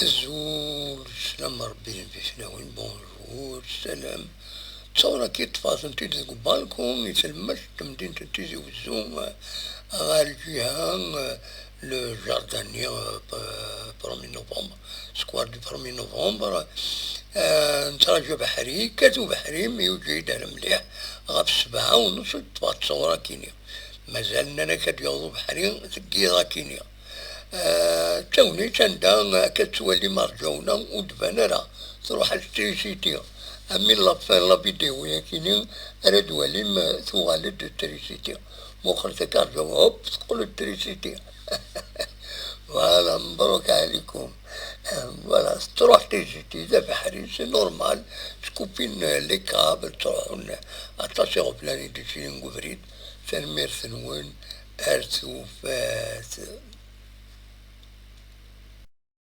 الزول سلام ربي لنفسنا وين بونجور سلام. تصور كي تفاصل انتي تزق بالكم يتلمس تمدين تنتيزي وزوم غير الجهة لو جاردانيا برومي نوفمبر سكوار دو برومي نوفمبر. نتراجع بحري كاتو بحري ميوجي دار مليح غاف 7:30 تبقى تصورا كينيا مازالنا انا كتيوضو بحري تقيضا كينيا. توني تندا كتولي مرجونا ودفانا راه تروح التريسيتي أمي لا فيديو ياكيني أنا دوالي ثوالد التريسيتي مخرتك أرجو هوب تقول التريسيتي. فوالا مبروك عليكم. فوالا تروح تريسيتي ذا بحري سي نورمال تكوبين لي كابل تروحون أتصيغو بلاني ديشينغو فريد تنمير ثنون أرثو فات.